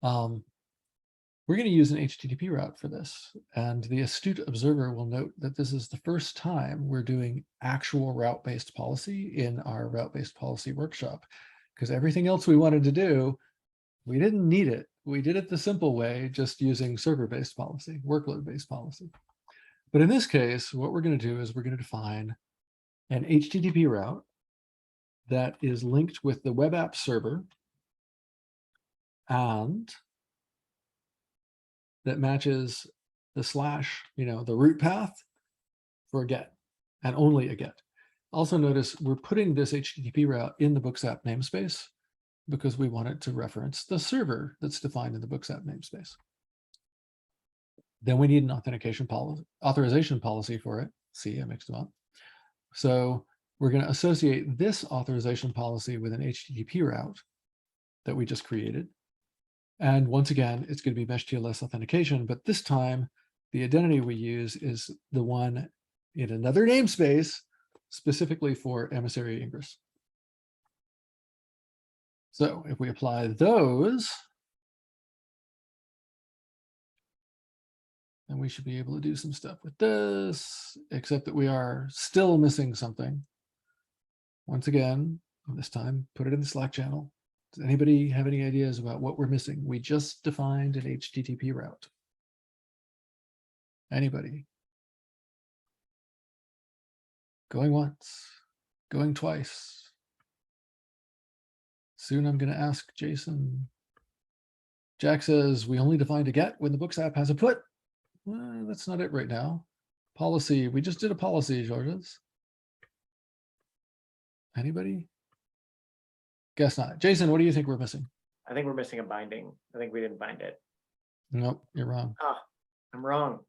We're going to use an HTTP route for this, and the astute observer will note that this is the first time we're doing actual route-based policy in our route-based policy workshop, because everything else we wanted to do, we didn't need it. We did it the simple way, just using server-based policy, workload-based policy. But in this case, what we're going to do is we're going to define an HTTP route that is linked with the web app server and that matches the slash, you know, the root path for a get and only a get. Also notice we're putting this HTTP route in the Books app namespace because we want it to reference the server that's defined in the Books app namespace. Then we need an authorization policy for it. See, I mixed them up. So we're going to associate this authorization policy with an HTTP route that we just created. And once again, it's going to be mesh TLS authentication, but this time the identity we use is the one in another namespace specifically for emissary ingress. So if we apply those, And we should be able to do some stuff with this, except that we are still missing something. Once again, this time, put it in the Slack channel. Does anybody have any ideas about what we're missing? We just defined an HTTP route. Anybody? Going once, going twice. Soon I'm going to ask Jason. Jack says, we only defined a get when the Books app has a put. That's not it right now. Policy, we just did a policy, Georges. Anybody? Guess not. Jason, what do you think we're missing? I think we're missing a binding. I think we didn't bind it. Nope, you're wrong. Oh, I'm wrong.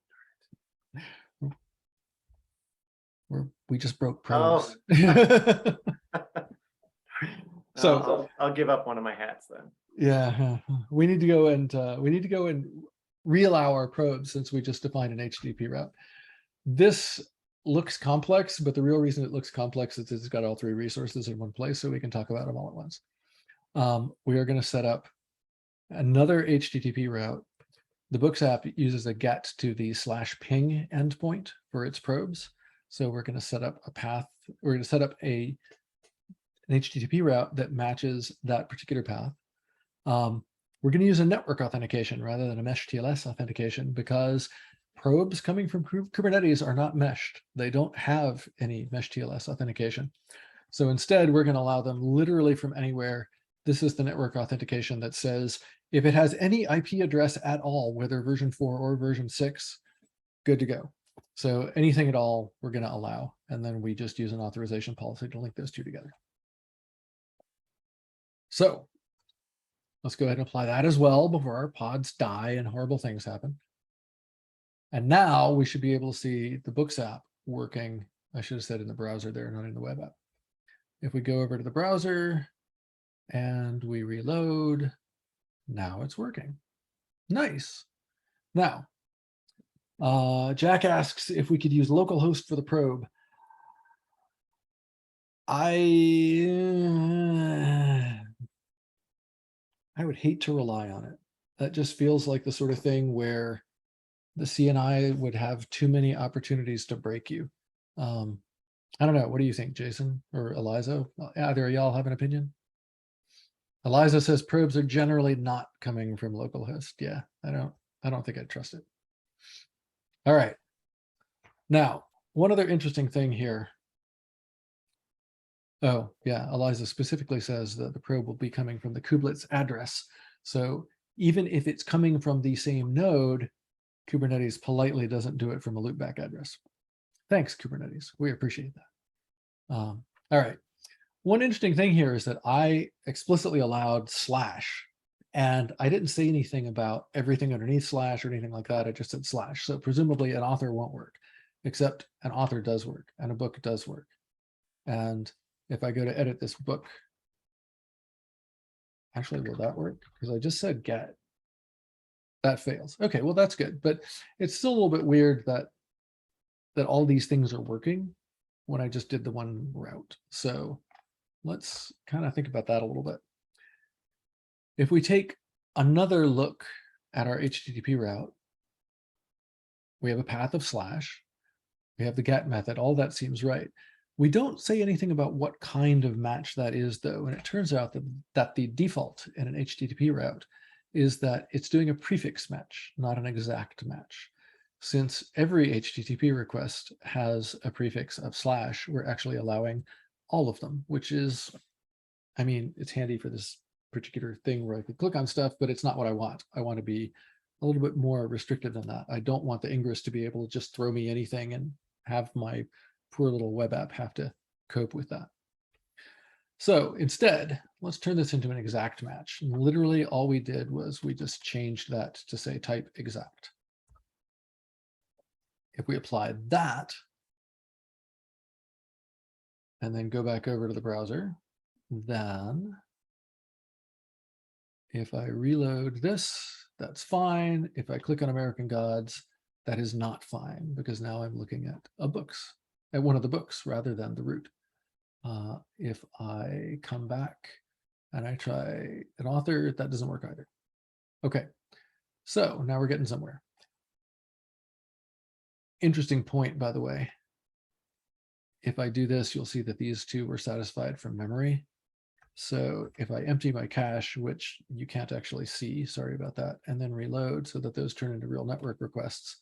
We just broke probes. Oh. So I'll give up one of my hats then. Yeah, we need to go and reallow our probes since we just defined an HTTP route. This looks complex, but the real reason it looks complex is it's got all three resources in one place, so we can talk about them all at once. We are going to set up another HTTP route. The Books app uses a get to the /ping endpoint for its probes. So we're going to set up a path. We're going to set up an HTTP route that matches that particular path. We're going to use a network authentication rather than a mesh TLS authentication because probes coming from Kubernetes are not meshed. They don't have any mesh TLS authentication. So instead, we're going to allow them literally from anywhere. This is the network authentication that says if it has any IP address at all, whether version 4 or version 6, good to go. So anything at all, we're going to allow. And then we just use an authorization policy to link those two together. So let's go ahead and apply that as well before our pods die and horrible things happen. And now we should be able to see the Books app working. I should have said in the browser there, not in the web app. If we go over to the browser and we reload, now it's working. Nice. Now, Jack asks if we could use localhost for the probe. I would hate to rely on it. That just feels like the sort of thing where the CNI would have too many opportunities to break you. I don't know. What do you think, Jason or Eliza? Either of y'all have an opinion? Eliza says probes are generally not coming from localhost. Yeah, I don't think I'd trust it. All right. Now, one other interesting thing here. Oh, yeah, Eliza specifically says that the probe will be coming from the kubelets address. So even if it's coming from the same node, Kubernetes politely doesn't do it from a loopback address. Thanks, Kubernetes. We appreciate that. All right. One interesting thing here is that I explicitly allowed /, and I didn't say anything about everything underneath / or anything like that. I just said /. So presumably an author won't work, except an author does work and a book does work. And if I go to edit this book, actually, will that work? Because I just said get. That fails. Okay, well, that's good. But it's still a little bit weird that all these things are working when I just did the one route. So let's kind of think about that a little bit. If we take another look at our HTTP route, we have a path of /, we have the get method, all that seems right. We don't say anything about what kind of match that is, though, and it turns out that the default in an HTTP route is that it's doing a prefix match, not an exact match. Since every HTTP request has a prefix of /, we're actually allowing all of them, which is, I mean, it's handy for this particular thing where I could click on stuff, but it's not what I want. I want to be a little bit more restricted than that. I don't want the Ingress to be able to just throw me anything and have my poor little web app have to cope with that. So instead, let's turn this into an exact match. And literally all we did was we just changed that to say type exact. If we apply that, and then go back over to the browser, then if I reload this, that's fine. If I click on American Gods, that is not fine because now I'm looking at at one of the books rather than the root. If I come back and I try an author, that doesn't work either. Okay, so now we're getting somewhere. interesting point, by the way. If I do this, you'll see that these two were satisfied from memory. So if I empty my cache, which you can't actually see, sorry about that, and then reload so that those turn into real network requests,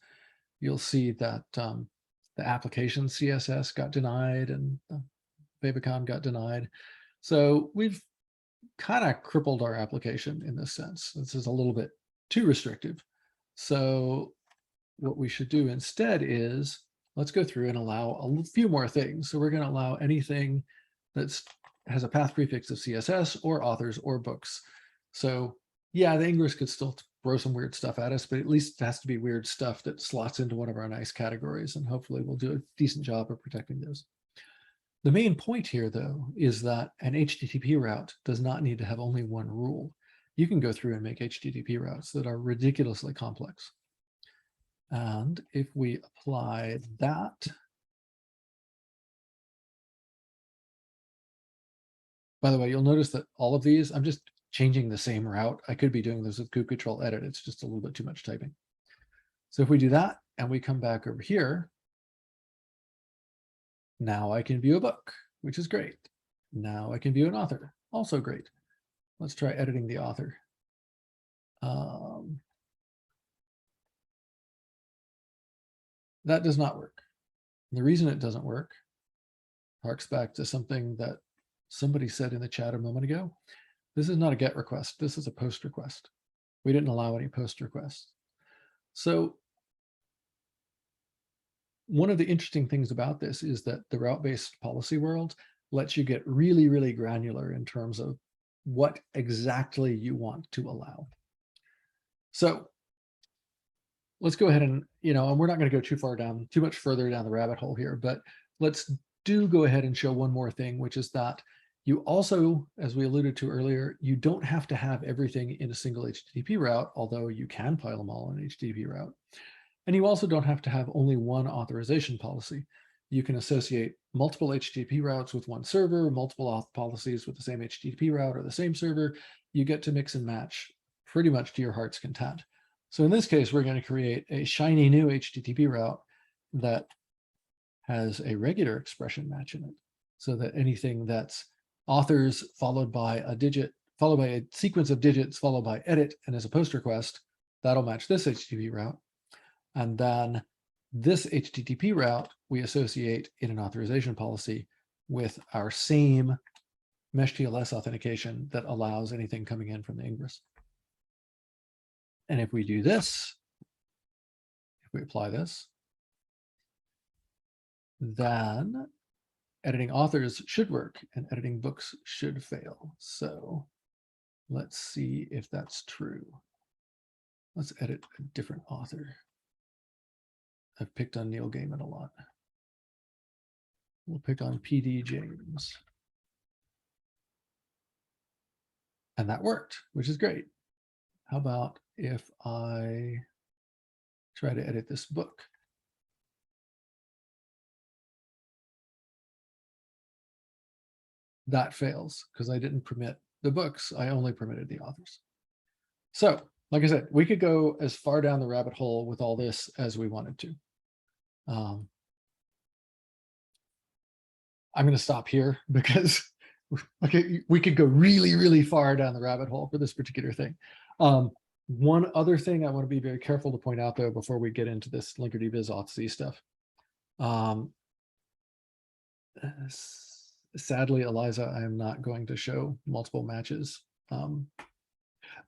you'll see that the application CSS got denied and favicon got denied. So we've kind of crippled our application in this sense. This is a little bit too restrictive. So what we should do instead is let's go through and allow a few more things. So we're going to allow anything that's has a path prefix of CSS or authors or books. So yeah, the Ingress could still throw some weird stuff at us, but at least it has to be weird stuff that slots into one of our nice categories, and hopefully we'll do a decent job of protecting those. The main point here, though, is that an HTTP route does not need to have only one rule. You can go through and make HTTP routes that are ridiculously complex. And if we apply that, by the way, you'll notice that all of these, I'm just changing the same route. I could be doing this with Control Edit. It's just a little bit too much typing. So if we do that and we come back over here, now I can view a book, which is great. Now I can view an author, also great. Let's try editing the author. That does not work. And the reason it doesn't work harks back to something that somebody said in the chat a moment ago. This is not a GET request. This is a POST request. We didn't allow any POST requests. So one of the interesting things about this is that the route-based policy world lets you get really, really granular in terms of what exactly you want to allow. So let's go ahead and, and we're not going to go too much further down the rabbit hole here, but let's go ahead and show one more thing, which is that you also, as we alluded to earlier, you don't have to have everything in a single HTTP route, although you can pile them all in an HTTP route. And you also don't have to have only one authorization policy. You can associate multiple HTTP routes with one server, multiple auth policies with the same HTTP route or the same server. You get to mix and match pretty much to your heart's content. So in this case, we're going to create a shiny new HTTP route that has a regular expression match in it, so that anything that's authors followed by a digit, followed by a sequence of digits, followed by edit, and as a POST request, that'll match this HTTP route. And then this HTTP route we associate in an authorization policy with our same mesh TLS authentication that allows anything coming in from the Ingress. And if we do this, if we apply this, then editing authors should work and editing books should fail. So let's see if that's true. Let's edit a different author. I've picked on Neil Gaiman a lot. We'll pick on PD James. And that worked, which is great. How about if I try to edit this book? That fails because I didn't permit the books. I only permitted the authors. So, like I said, we could go as far down the rabbit hole with all this as we wanted to. I'm going to stop here because we could go really, really far down the rabbit hole for this particular thing. One other thing I want to be very careful to point out, though, before we get into this Linkerd biz auth stuff. Sadly, Eliza, I am not going to show multiple matches,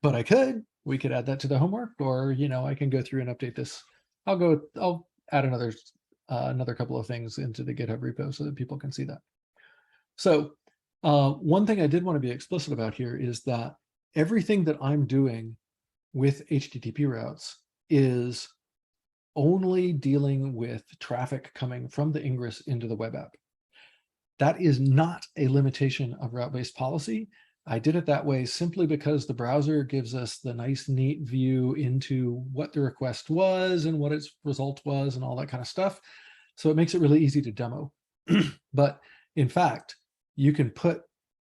but I could. We could add that to the homework, or I can go through and update this. I'll add another couple of things into the GitHub repo so that people can see that. So one thing I did want to be explicit about here is that everything that I'm doing with HTTP routes is only dealing with traffic coming from the Ingress into the web app. That is not a limitation of route-based policy. I did it that way simply because the browser gives us the nice, neat view into what the request was and what its result was and all that kind of stuff. So it makes it really easy to demo. But in fact, you can put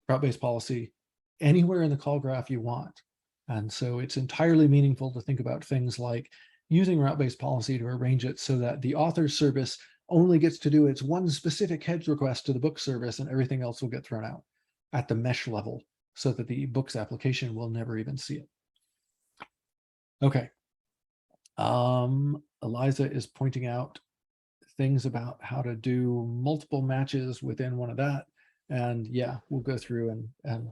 route-based policy anywhere in the call graph you want. And so it's entirely meaningful to think about things like, using route-based policy to arrange it so that the author service only gets to do its one specific head request to the book service, and everything else will get thrown out at the mesh level so that the books application will never even see it. Okay. Eliza is pointing out things about how to do multiple matches within one of that. And yeah, we'll go through and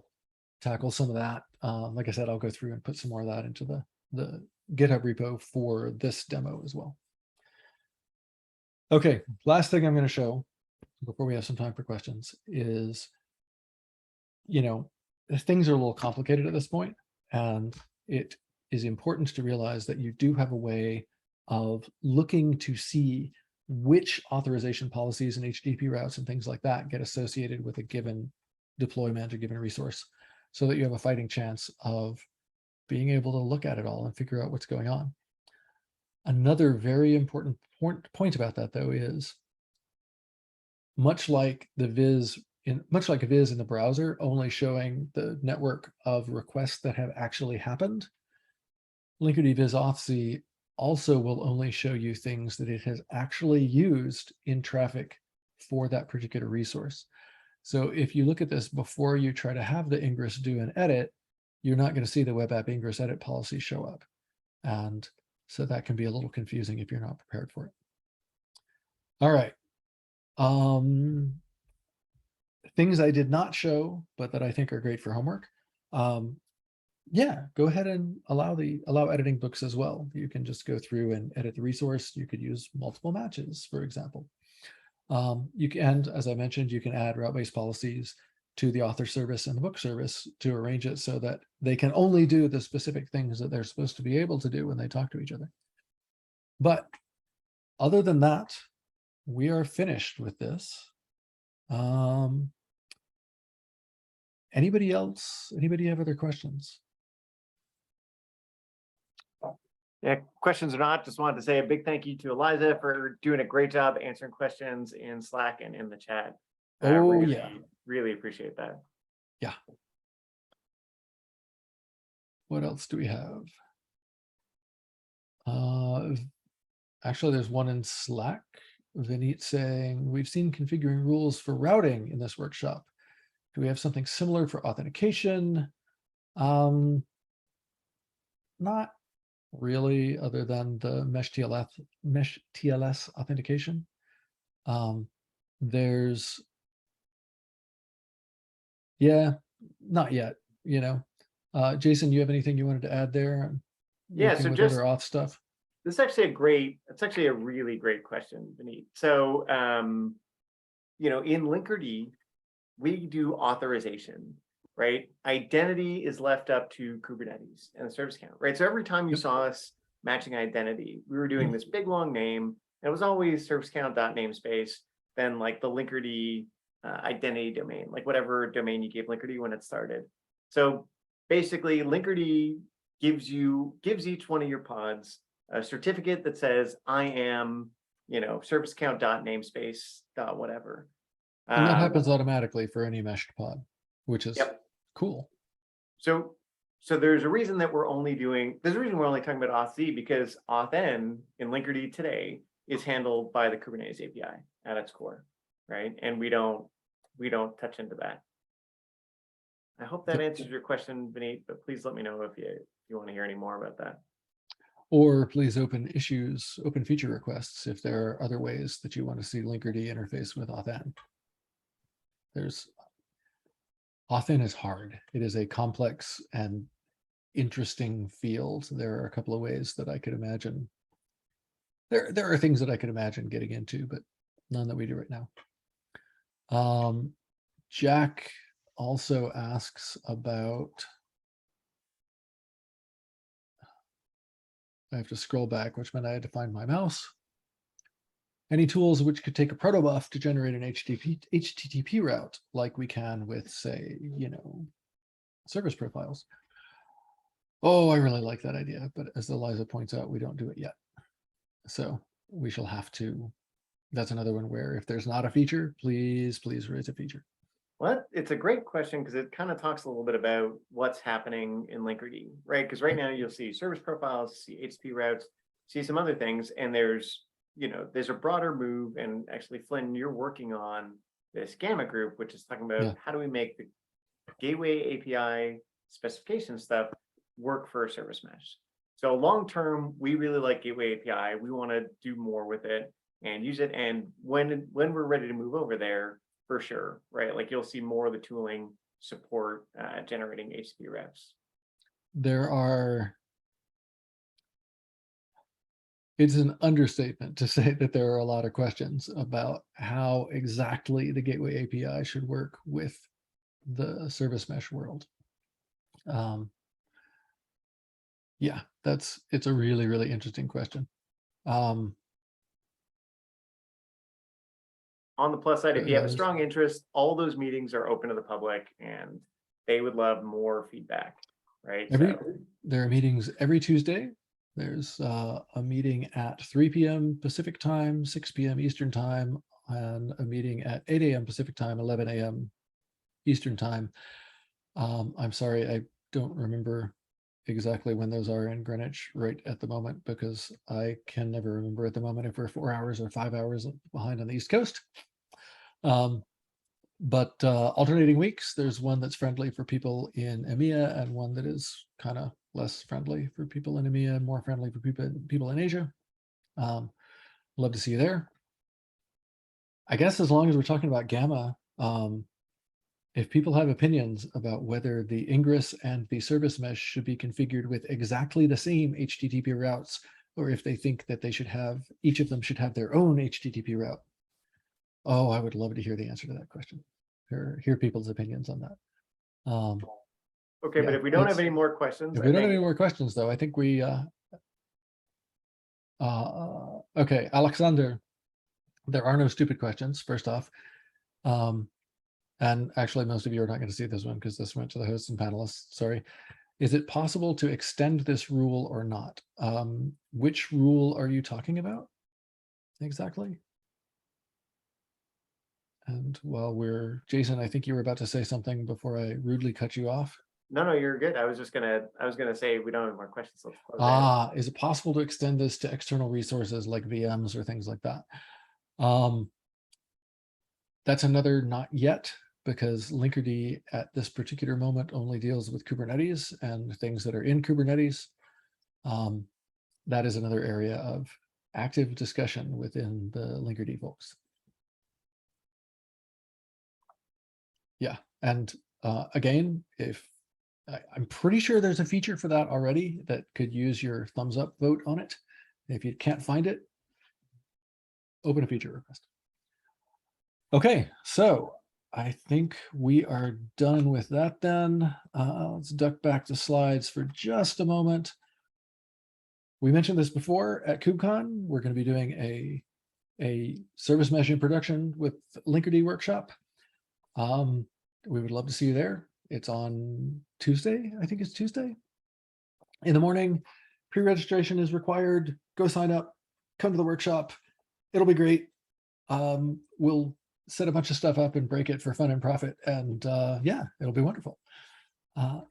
tackle some of that. Like I said, I'll go through and put some more of that into the GitHub repo for this demo as well. Okay, last thing I'm going to show before we have some time for questions is, things are a little complicated at this point, and it is important to realize that you do have a way of looking to see which authorization policies and HTTP routes and things like that get associated with a given deployment or given resource, so that you have a fighting chance of being able to look at it all and figure out what's going on. Another very important point about that, though, is much like a viz in the browser only showing the network of requests that have actually happened, Linkerd viz authc also will only show you things that it has actually used in traffic for that particular resource. So if you look at this before you try to have the ingress do an edit, you're not going to see the web app ingress edit policy show up. And so that can be a little confusing if you're not prepared for it. All right. Things I did not show, but that I think are great for homework. Yeah, go ahead and allow editing books as well. You can just go through and edit the resource. You could use multiple matches, for example. You can, as I mentioned, you can add route-based policies to the author service and the book service to arrange it so that they can only do the specific things that they're supposed to be able to do when they talk to each other. But other than that, we are finished with this. Anybody else? Anybody have other questions? Yeah, questions or not, just wanted to say a big thank you to Eliza for doing a great job answering questions in Slack and in the chat. Really appreciate that. Yeah. What else do we have? Actually, there's one in Slack. Vineet saying, we've seen configuring rules for routing in this workshop. Do we have something similar for authentication? Not really, other than the mesh TLS authentication. There's, yeah, not yet, Jason, you have anything you wanted to add there? Yeah, so with just other auth stuff. This is actually a really great question, Vineet. So, in Linkerd, we do authorization, right? Identity is left up to Kubernetes and the service account, right? So every time you saw us matching identity, we were doing this big long name. And it was always service account .namespace, then like the Linkerd identity domain, like whatever domain you gave Linkerd when it started. So basically, Linkerd gives each one of your pods a certificate that says I am, service account .namespace .whatever. And that happens automatically for any meshed pod, which is cool. So there's a reason that we're only talking about authc, because authn in Linkerd today is handled by the Kubernetes API at its core, right? And we don't touch into that. I hope that answers your question, Vineet, but please let me know if you want to hear any more about that. Or please open feature requests if there are other ways that you want to see Linkerd interface with authn. Authn is hard. It is a complex and interesting field. There are a couple of ways that I could imagine. There are things that I could imagine getting into, but none that we do right now. Jack also asks about, I have to scroll back, which meant I had to find my mouse. Any tools which could take a protobuf to generate an HTTP route, like we can with, say, service profiles. Oh, I really like that idea, but as Eliza points out, we don't do it yet. So we shall have to. That's another one where if there's not a feature, please raise a feature. Well, it's a great question because it kind of talks a little bit about what's happening in Linkerd, right? Because right now you'll see service profiles, see HTTP routes, see some other things, and there's a broader move, and actually, Flynn, you're working on this Gamma group, which is talking about how do we make the gateway API specification stuff work for a service mesh. So long term, we really like gateway API. We want to do more with it and use it. And when we're ready to move over there, for sure, right? Like you'll see more of the tooling support generating HTTP refs. It's an understatement to say that there are a lot of questions about how exactly the gateway API should work with the service mesh world. Yeah, it's a really, really interesting question. On the plus side, if you have a strong interest, all those meetings are open to the public, and they would love more feedback, right? There are meetings every Tuesday. There's a meeting at 3 p.m. Pacific time, 6 p.m. Eastern time, and a meeting at 8 a.m. Pacific time, 11 a.m. Eastern time. I'm sorry, I don't remember exactly when those are in Greenwich right at the moment, because I can never remember at the moment if we're 4 hours or 5 hours behind on the East Coast. But alternating weeks, there's one that's friendly for people in EMEA and one that is kind of less friendly for people in EMEA and more friendly for people in Asia. Love to see you there. I guess as long as we're talking about Gamma, if people have opinions about whether the ingress and the service mesh should be configured with exactly the same HTTP routes, or if they think that they should have, each of them should have their own HTTP route. Oh, I would love to hear the answer to that question. Hear people's opinions on that. Okay, but if we don't have any more questions, if we don't have any more questions, though, I think we. Okay, Alexander, there are no stupid questions. First off, and actually, most of you are not going to see this one because this went to the hosts and panelists. Sorry. Is it possible to extend this rule or not? Which rule are you talking about exactly? And while Jason, I think you were about to say something before I rudely cut you off. No, you're good. I was gonna say we don't have more questions. Let's close out. Is it possible to extend this to external resources like VMs or things like that? That's another not yet, because Linkerd at this particular moment only deals with Kubernetes and things that are in Kubernetes. That is another area of active discussion within the Linkerd folks. Yeah, and again, I'm pretty sure there's a feature for that already that could use your thumbs up vote on it. If you can't find it, open a feature request. Okay, so I think we are done with that then. Let's duck back to slides for just a moment. We mentioned this before at KubeCon. We're going to be doing a service mesh in production with Linkerd workshop. We would love to see you there. It's on Tuesday. I think it's Tuesday in the morning. Pre-registration is required. Go sign up, come to the workshop. It'll be great. We'll set a bunch of stuff up and break it for fun and profit. And yeah, it'll be wonderful.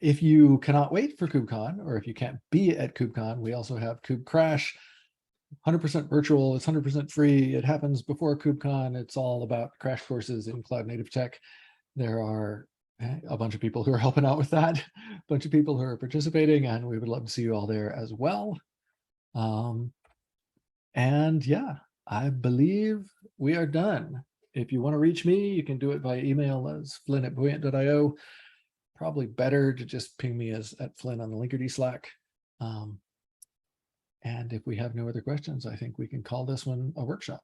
If you cannot wait for KubeCon, or if you can't be at KubeCon, we also have Kube Crash, 100% virtual. It's 100% free. It happens before KubeCon. It's all about crash courses in cloud native tech. There are a bunch of people who are helping out with that, a bunch of people who are participating, and we would love to see you all there as well. And yeah, I believe we are done. If you want to reach me, you can do it by email as flynn@buoyant.io. Probably better to just ping me at Flynn on the Linkerd Slack. And if we have no other questions, I think we can call this one a workshop.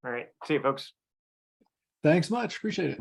All right. See you, folks. Thanks much. Appreciate it.